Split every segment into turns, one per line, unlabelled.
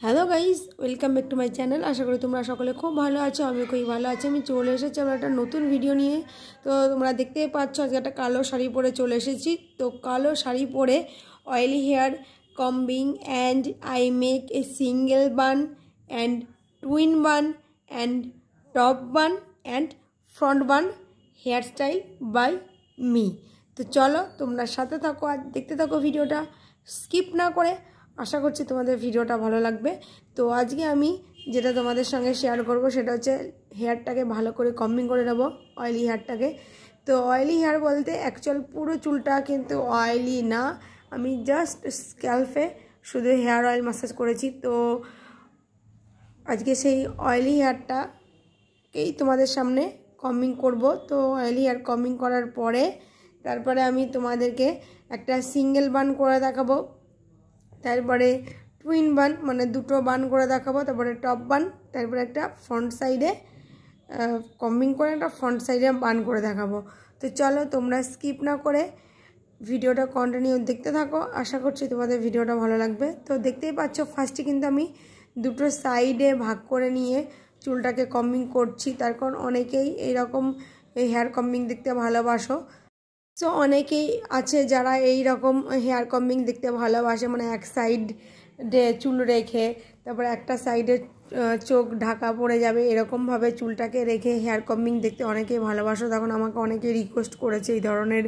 Hello guys, welcome back to my channel. আশা করি তোমরা সকলে খুব ভালো আছো। আমি খুবই ভালো আছি। আমি চলে এসেছি আমার একটা নতুন ভিডিও নিয়ে। তো তোমরা দেখতেই পাচ্ছ আজকে একটা কালো শাড়ি পরে চলে এসেছি। তো কালো শাড়ি পরে oily hair combing and I make a single bun and twin bun and top bun and front bun hair style by me. তো চলো তোমরা সাথে থাকো আর দেখতে থাকো ভিডিওটা স্কিপ না করে। আশা করছি তোমাদের ভিডিওটা ভালো লাগবে। তো আজকে আমি যেটা তোমাদের সঙ্গে শেয়ার করব সেটা হচ্ছে হেয়ারটাকে ভালো করে কম্বিং করে নেব, অয়েলি হেয়ারটাকে। তো অয়েলি হেয়ার বলতে অ্যাকচুয়াল পুরো চুলটা কিন্তু অয়েলি না, আমি জাস্ট স্ক্যাল্পে শুধু হেয়ার অয়েল ম্যাসাজ করেছি। তো আজকে সেই অয়েলি হেয়ারটাকেই তোমাদের সামনে কম্বিং করব। তো অয়েলি হেয়ার কম্বিং করার পরে তারপরে আমি তোমাদেরকে একটা সিঙ্গেল বান করে দেখাবো, তারপরে টুইন বান মানে দুটো বান করে দেখাবো, তারপরে টপ বান, তারপরে একটা ফ্রন্ট সাইডে কম্বিং করে একটা ফ্রন্ট সাইডে বান করে দেখাবো। তো চলো তোমরা স্কিপ না করে ভিডিওটা কন্টিনিউ দেখতে থাকো। আশা করছি তোমাদের ভিডিওটা ভালো লাগবে। তো দেখতেই পাচ্ছ ফার্স্টে কিন্তু আমি দুটো সাইডে ভাগ করে নিয়ে চুলটাকে কম্বিং করছি, তার কারণ অনেকেই এইরকম হেয়ার কম্বিং দেখতে ভালোবাসো। সো অনেকেই আছে যারা এই রকম হেয়ার কম্বিং দেখতে ভালোবাসে, মানে এক সাইডে চুল রেখে তারপরে একটা সাইডে চোখ ঢাকা পড়ে যাবে এরকমভাবে চুলটাকে রেখে হেয়ার কম্বিং দেখতে অনেকেই ভালোবাসো। তখন আমাকে অনেকে রিকোয়েস্ট করেছে এই ধরনের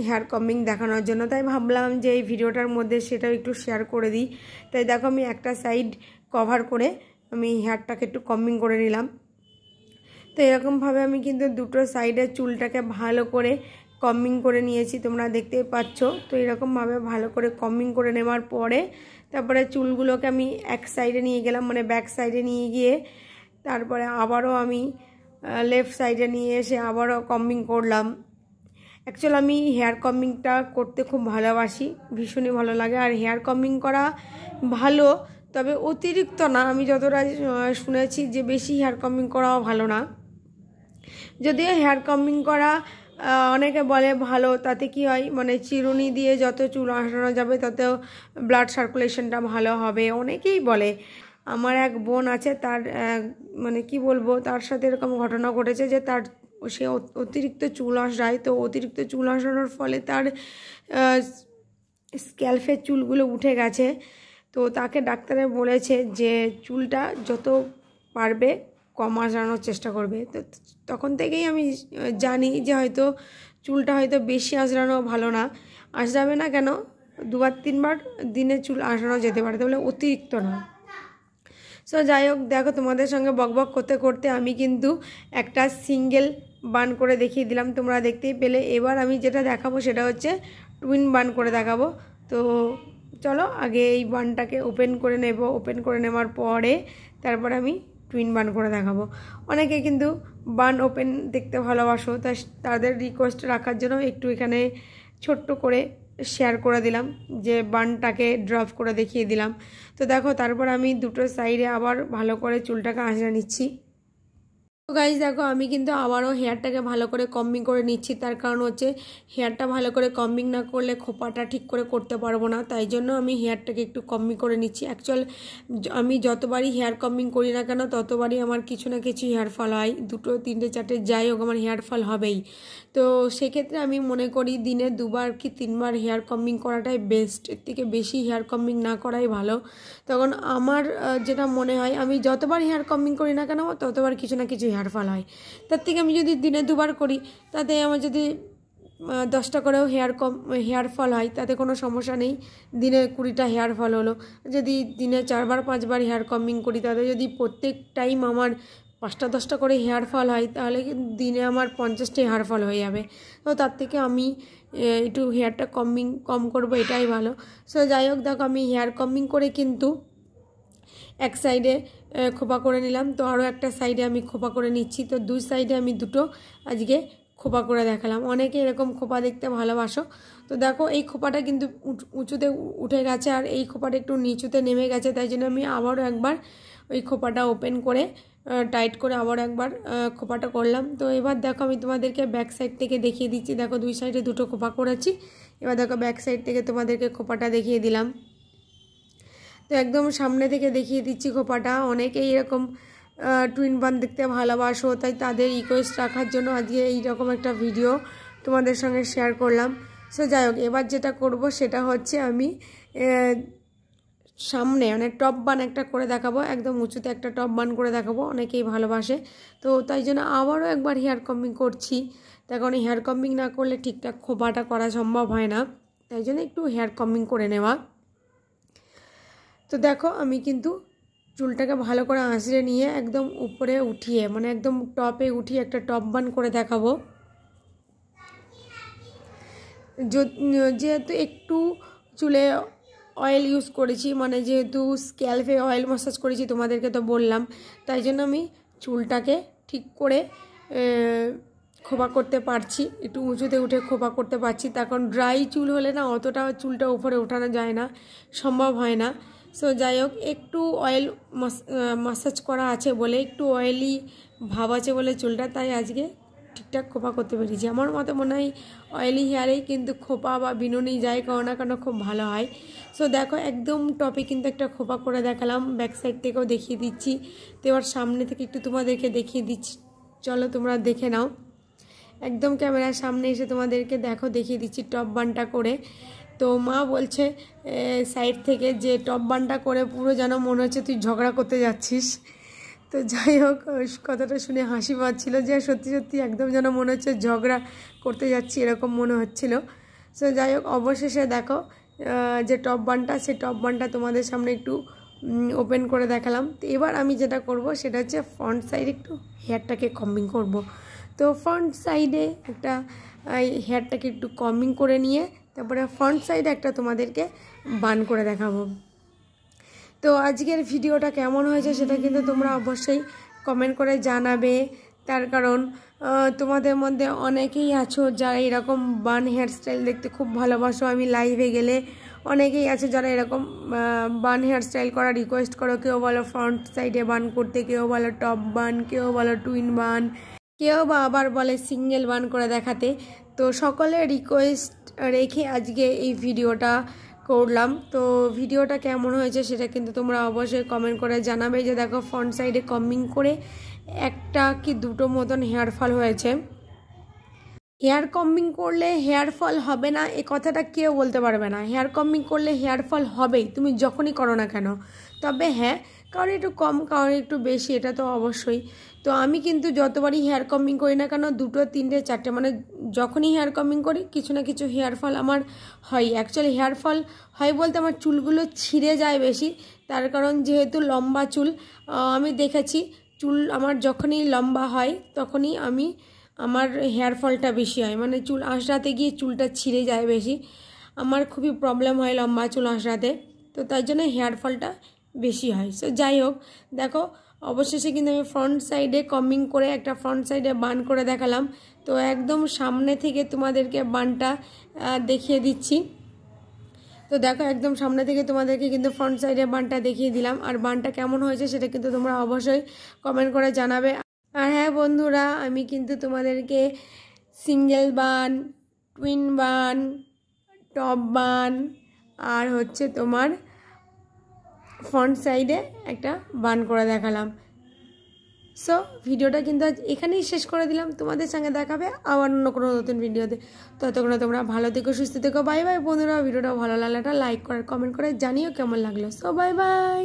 হেয়ার কম্বিং দেখানোর জন্য, তাই ভাবলাম যে এই ভিডিওটার মধ্যে সেটাও একটু শেয়ার করে দিই। তাই দেখো আমি একটা সাইড কভার করে আমি হেয়ারটাকে একটু কম্বিং করে নিলাম। তো এরকমভাবে আমি কিন্তু দুটো সাইডে চুলটাকে ভালো করে কম্বিং করে নিয়েছি, তোমরা দেখতেই পাচ্ছ। তো এরকমভাবে ভালো করে কম্বিং করে নেওয়ার পরে তারপরে চুলগুলোকে আমি এক সাইডে নিয়ে গেলাম, মানে ব্যাক সাইডে নিয়ে গিয়ে তারপরে আবারও আমি লেফট সাইডে নিয়ে এসে আবারও কম্বিং করলাম। অ্যাকচুয়ালি আমি হেয়ার কম্বিংটা করতে খুব ভালোবাসি, ভীষণই ভালো লাগে। আর হেয়ার কম্বিং করা ভালো, তবে অতিরিক্ত না। আমি যতটা শুনেছি যে বেশি হেয়ার কম্বিং করাও ভালো না। যদিও হেয়ার কম্বিং করা অনেকে বলে ভালো, তাতে কি হয় মানে চিরুনি দিয়ে যত চুল আসানো যাবে তত ব্লাড সার্কুলেশনটা ভালো হবে, অনেকেই বলে। আমার এক বোন আছে, তার মানে কি বলবো, তার সাথে এরকম ঘটনা ঘটেছে যে তার সে অতিরিক্ত চুল আসায়, তো অতিরিক্ত চুল আসানোর ফলে তার স্ক্যাল্পের চুলগুলো উঠে গেছে। তো তাকে ডাক্তারে বলেছে যে চুলটা যত পারবে কম আসানোর চেষ্টা করবে। তো তখন থেকেই আমি জানি যে হয়তো চুলটা হয়তো বেশি আঁচড়ানো ভালো না। আঁচড়াবে না কেন, 2-3 বার দিনে চুল আঁচড়ানো যেতে পারে, তাহলে অতিরিক্ত না। সো যাই হোক, দেখো তোমাদের সঙ্গে বকবক করতে করতে আমি কিন্তু একটা সিঙ্গেল বান করে দেখিয়ে দিলাম, তোমরা দেখতেই পেলে। এবার আমি যেটা দেখাবো সেটা হচ্ছে টুইন বান করে দেখাবো। তো চলো আগে এই বানটাকে ওপেন করে নেব। ওপেন করে নেওয়ার পরে তারপর আমি টুইন বান করে দেখাবো। অনেকে কিন্তু বান ওপেন দেখতে ভালোবাসো, তাদের রিকোয়েস্ট রাখার জন্য একটু এখানে ছোট্ট করে শেয়ার করে দিলাম, যে বানটাকে ড্রপ করে দেখিয়ে দিলাম। তো দেখো তারপর আমি দুটো সাইডে আবার ভালো করে চুলটাকে আঁচড়ে নিচ্ছি। তো গাইজ দেখো আমি কিন্তু আবারও হেয়ারটাকে ভালো করে কম্বিং করে নিচ্ছি, তার কারণ হচ্ছে হেয়ারটা ভালো করে কম্বিং না করলে খোপাটা ঠিক করে করতে পারবো না, তাই জন্য আমি হেয়ারটাকে একটু কম্বিং করে নিচ্ছি। অ্যাকচুয়াল আমি যতবারই হেয়ার কম্বিং করি না কেন ততবারই আমার কিছু না কিছু হেয়ার ফল হয়, 2-3-4 যাই হোক আমার হেয়ার ফল হবেই। তো সেক্ষেত্রে আমি মনে করি দিনে 2বার কি 3বার হেয়ার কম্বিং করাটাই বেস্ট, এর থেকে বেশি হেয়ার কম্বিং না করাই ভালো। তখন আমার যেটা মনে হয়, আমি যতবার হেয়ার কম্বিং করি না কেন ততবার কিছু না কিছু হেয়ার ফল হয়। তার থেকে আমি যদি দিনে 2বার করি, তাতে আমার যদি 10টা করেও হেয়ার ফল হয় তাতে কোনো সমস্যা নেই। দিনে 20টা হেয়ার ফল হলো। যদি দিনে 4-5বার হেয়ার কম্বিং করি, তাতে যদি প্রত্যেক টাইম আমার 5টা-10টা করে হেয়ার ফল হয়, তাহলে দিনে আমার 50টা হেয়ার ফল হয়ে যাবে। তো তার থেকে আমি একটু হেয়ারটা কম্বিং কম করব, এটাই ভালো। সো যাই হোক, দেখো আমি হেয়ার কম্বিং করে কিন্তু এক সাইডে খোপা করে নিলাম, তো আরও একটা সাইডে আমি খোপা করে নিচ্ছি। তো 2 সাইডে আমি দুটো আজকে খোপা করে দেখালাম। অনেকে এরকম খোপা দেখতে ভালোবাসো। তো দেখো এই খোপাটা কিন্তু উঁচুতে উঠে গেছে আর এই খোপাটা একটু নিচুতে নেমে গেছে, তাই জন্য আমি আবারও একবার ওই খোপাটা ওপেন করে টাইট করে আবার একবার খোপাটা করলাম। তো এবার দেখো আমি তোমাদেরকে ব্যাক সাইড থেকে দেখিয়ে দিচ্ছি। দেখো 2 সাইডে দুটো খোপা করেছি। এবার দেখো ব্যাক সাইড থেকে তোমাদেরকে খোপাটা দেখিয়ে দিলাম। তো একদম সামনে থেকে দেখিয়ে দিচ্ছি খোপাটা। অনেকেই এরকম টুইন বান দেখতে ভালোবাসো, তাই তাদের রিকোয়েস্ট রাখার জন্য আজকে এইরকম একটা ভিডিও তোমাদের সঙ্গে শেয়ার করলাম। সো যাই হোক, এবার যেটা করব সেটা হচ্ছে আমি সামনে মানে টপ বান একটা করে দেখাবো, একদম উঁচুতে একটা টপ বান করে দেখাবো, অনেকেই ভালোবাসে। তো তাই জন্য আবারও একবার হেয়ার কম্বিং করছি। তার কারণ হেয়ার কম্বিং না করলে ঠিকঠাক খোপাটা করা সম্ভব হয় না, তাই জন্য একটু হেয়ার কম্বিং করে নেওয়া। তো দেখো আমি কিন্তু চুলটাকে ভালো করে আঁচড়ে নিয়ে একদম উপরে উঠিয়ে মানে একদম টপে উঠিয়ে একটা টপ বান করে দেখাবো। যেহেতু একটু চুলে অয়েল ইউজ করেছি, মানে যেহেতু স্ক্যাল্পে অয়েল ম্যাসাজ করেছি তোমাদেরকে তো বললাম, তাই জন্য আমি চুলটাকে ঠিক করে খোপা করতে পারছি, একটু উঁচুতে উঠে খোপা করতে পারছি। তার কারণ ড্রাই চুল হলে না অতটা চুলটা উপরে ওঠানো যায় না, সম্ভব হয় না। সো যাই হোক, একটু অয়েল ম্যাসাজ করা আছে বলে, একটু অয়েলি ভাব আছে বলে চুলটা, তাই আজকে ঠিকঠাক খোপা করতে পেরেছি। আমার মতে মনে হয় অয়েলি হেয়ারেই কিন্তু খোপা বা বিনুনি যায় কারো না কেন খুব ভালো হয়। সো দেখো একদম টপে কিন্তু একটা খোপা করে দেখালাম, ব্যাক সাইড থেকেও দেখিয়ে দিচ্ছি। তো এবার সামনে থেকে একটু তোমাদেরকে দেখিয়ে দিচ্ছি, চলো তোমরা দেখে নাও। একদম ক্যামেরার সামনে এসে তোমাদেরকে দেখো দেখিয়ে দিচ্ছি টপ বানটা করে। তো মা বলছে সাইড থেকে যে টপ বানটা করে পুরো যেন মনে হচ্ছে তুই ঝগড়া করতে যাচ্ছিস। তো যাই হোক, কথাটা শুনে হাসি পাচ্ছিল যে সত্যি সত্যি একদম যেন মনে হচ্ছে ঝগড়া করতে যাচ্ছি এরকম মনে হচ্ছিল। সো যাই হোক, অবশেষে দেখো যে টপ বানটা, সেই টপ বানটা তোমাদের সামনে একটু ওপেন করে দেখালাম। তো এবার আমি যেটা করব সেটা হচ্ছে ফ্রন্ট সাইডে একটু হেয়ারটাকে কম্বিং করব। তো ফ্রন্ট সাইডে একটা হেয়ারটাকে একটু কম্বিং করে নিয়ে তারপরে ফ্রন্ট সাইডে একটা তোমাদেরকে বান করে দেখাবো। তো আজকের ভিডিওটা কেমন হয়েছে সেটা কিন্তু তোমরা অবশ্যই কমেন্ট করে জানাবে। তার কারণ তোমাদের মধ্যে অনেকেই আছো যারা এরকম বান হেয়ার স্টাইল দেখতে খুব ভালোবাসো। আমি লাইভে গেলে অনেকেই আছে যারা এরকম বান হেয়ার স্টাইল করা রিকোয়েস্ট করো। কেউ বলো ফ্রন্ট সাইডে বান করতে, কেউ বলো টপ বান, কেউ বলো টুইন বান, কেউ বা আবার বলে সিঙ্গেল বান করে দেখাতে। তো সকলের রিকোয়েস্ট রেখে আজকে এই ভিডিওটা করলাম। তো ভিডিওটা কেমন হয়েছে সেটা কিন্তু তোমরা অবশ্যই কমেন্ট করে জানাবে। যে দেখো ফ্রন্ট সাইডে কম্বিং করে একটা কি দুটো মতন হেয়ার ফল হয়েছে। হেয়ার কম্বিং করলে হেয়ার ফল হবে না এ কথাটা কেউ বলতে পারবে না। হেয়ার কম্বিং করলে হেয়ার ফল হবেই, তুমি যখনই করো না কেন। তবে হ্যাঁ, কারণ একটু কম কারণ একটু বেশি, এটা তো অবশ্যই। তো আমি কিন্তু যতবারই হেয়ার কম্বিং করি না কেন, দুটো তিনটে চারটে মানে যখনই হেয়ার কম্বিং করি কিছু না কিছু হেয়ার ফল আমার হয়। অ্যাকচুয়ালি হেয়ার ফল হয় বলতে আমার চুলগুলো ছিঁড়ে যায় বেশি। তার কারণ যেহেতু লম্বা চুল, আমি দেখেছি চুল আমার যখনই লম্বা হয় তখনই আমার হেয়ার ফলটা বেশি হয়, মানে চুল আঁচড়াতে গিয়ে চুলটা ছিঁড়ে যায় বেশি। আমার খুবই প্রবলেম হয় লম্বা চুল আঁচড়াতে, তো তাই জন্য হেয়ার ফলটা বেশি হয়। সো যাই হোক, দেখো অবশেষে কিন্তু আমি ফ্রন্ট সাইডে কম্বিং করে একটা ফ্রন্ট সাইডে বান করে দেখালাম। তো একদম সামনে থেকে তোমাদেরকে বানটা দেখিয়ে দিচ্ছি। তো দেখো একদম সামনে থেকে তোমাদেরকে কিন্তু ফ্রন্ট সাইডে বানটা দেখিয়ে দিলাম। আর বানটা কেমন হয়েছে সেটা কিন্তু তোমরা অবশ্যই কমেন্ট করে জানাবে। আর হ্যাঁ বন্ধুরা, আমি কিন্তু তোমাদেরকে সিঙ্গেল বান, টুইন বান, টপ বান আর হচ্ছে তোমার ফ্রন্ট সাইডে একটা বান করে দেখালাম। সো ভিডিওটা কিন্তু আজ এখানেই শেষ করে দিলাম। তোমাদের সঙ্গে দেখাবে আবার অন্য কোনো নতুন ভিডিওতে। ততক্ষণ তোমরা ভালো থেকো, সুস্থ থেকো। বাই বাই বন্ধুরা। ভিডিওটা ভালো লাগলে একটা লাইক করে কমেন্ট করে জানিও কেমন লাগলো। So bye bye.